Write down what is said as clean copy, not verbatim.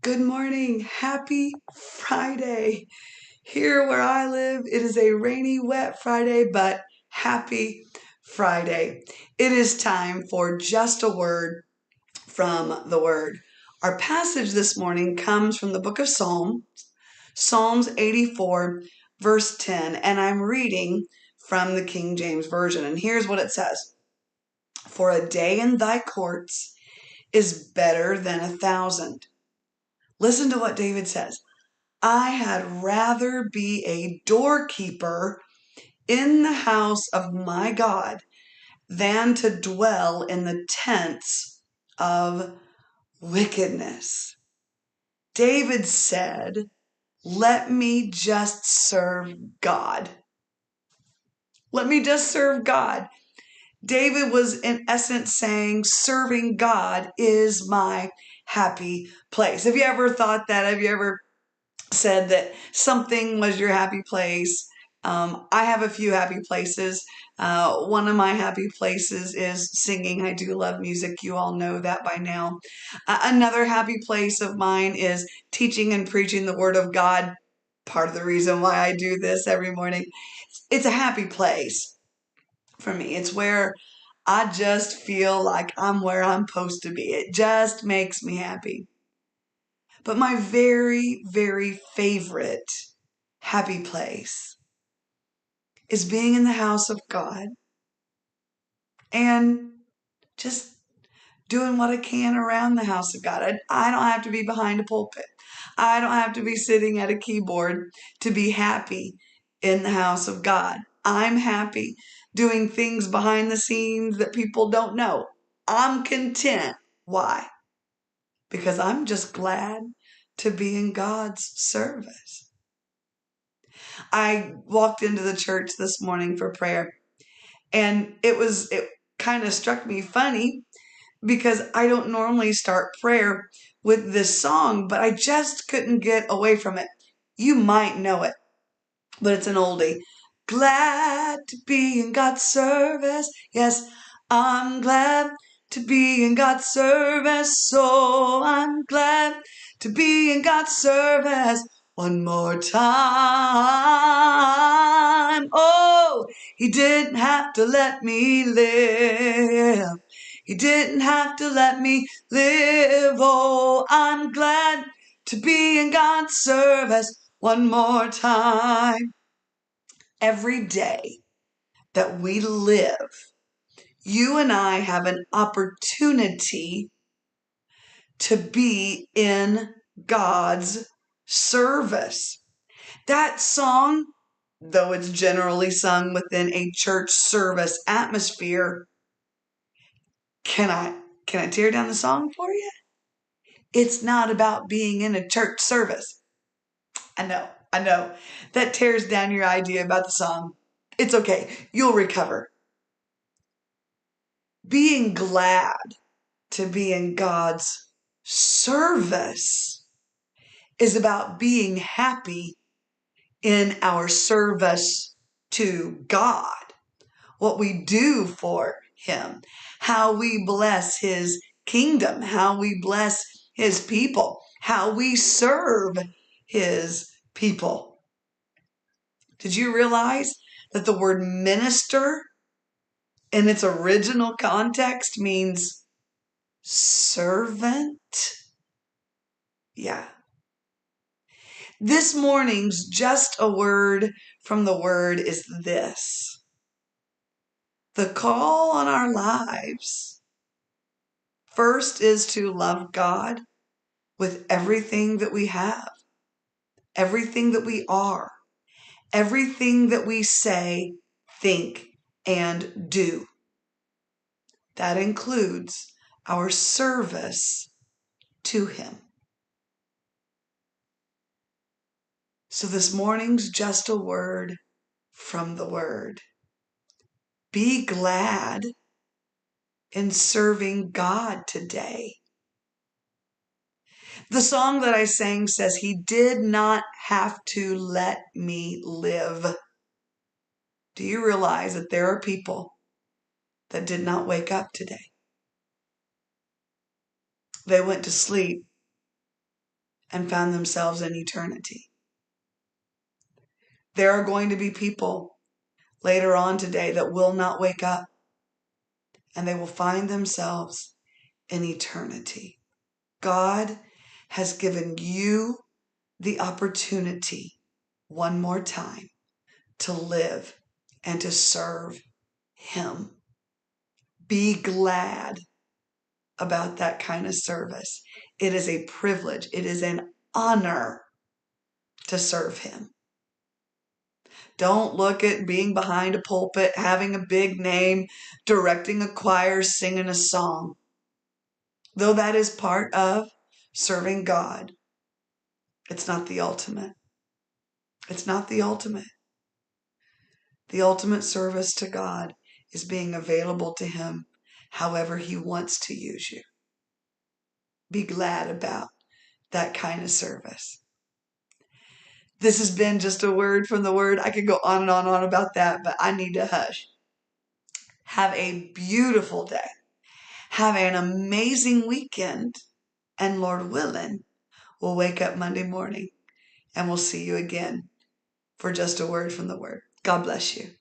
Good morning. Happy Friday. Here where I live, it is a rainy, wet Friday, but happy Friday. It is time for just a word from the Word. Our passage this morning comes from the book of Psalms 84, verse 10, and I'm reading from the King James Version. And here's what it says: For a day in thy courts is better than 1,000. Listen to what David says. I had rather be a doorkeeper in the house of my God than to dwell in the tents of wickedness. David said, let me just serve God. Let me just serve God. David was in essence saying, serving God is my happy place. Have you ever thought that? Have you ever said that something was your happy place? I have a few happy places. One of my happy places is singing. I do love music. You all know that by now. Another happy place of mine is teaching and preaching the Word of God. Part of the reason why I do this every morning. It's a happy place for me. It's where I just feel like I'm where I'm supposed to be. It just makes me happy. But my very, very favorite happy place is being in the house of God and just doing what I can around the house of God. I don't have to be behind a pulpit. I don't have to be sitting at a keyboard to be happy in the house of God. I'm happy doing things behind the scenes that people don't know. I'm content. Why? Because I'm just glad to be in God's service. I walked into the church this morning for prayer, and it kind of struck me funny because I don't normally start prayer with this song, but I just couldn't get away from it. You might know it, but it's an oldie. Glad to be in God's service. Yes, I'm glad to be in God's service. So I'm glad to be in God's service one more time. Oh, he didn't have to let me live. He didn't have to let me live. Oh, I'm glad to be in God's service one more time. Every day that we live, you and I have an opportunity to be in God's service. That song, though it's generally sung within a church service atmosphere, can I tear down the song for you? It's not about being in a church service. I know. That tears down your idea about the song. It's okay. You'll recover. Being glad to be in God's service is about being happy in our service to God. What we do for Him, how we bless His kingdom, how we bless His people, how we serve His people. Did you realize that the word minister in its original context means servant? Yeah. This morning's just a word from the Word is this: the call on our lives first is to love God with everything that we have, everything that we are, everything that we say, think, and do. That includes our service to Him. So this morning's just a word from the Word. Be glad in serving God today. The song that I sang says, He did not have to let me live. Do you realize that there are people that did not wake up today? They went to sleep and found themselves in eternity. There are going to be people later on today that will not wake up, and they will find themselves in eternity. God has given you the opportunity one more time to live and to serve Him. Be glad about that kind of service. It is a privilege. It is an honor to serve Him. Don't look at being behind a pulpit, having a big name, directing a choir, singing a song. Though that is part of serving God, it's not the ultimate. It's not the ultimate. The ultimate service to God is being available to Him however He wants to use you. Be glad about that kind of service. This has been just a word from the Word. I could go on and on and on about that, but I need to hush. Have a beautiful day. Have an amazing weekend. And Lord willing, we'll wake up Monday morning and we'll see you again for just a word from the Word. God bless you.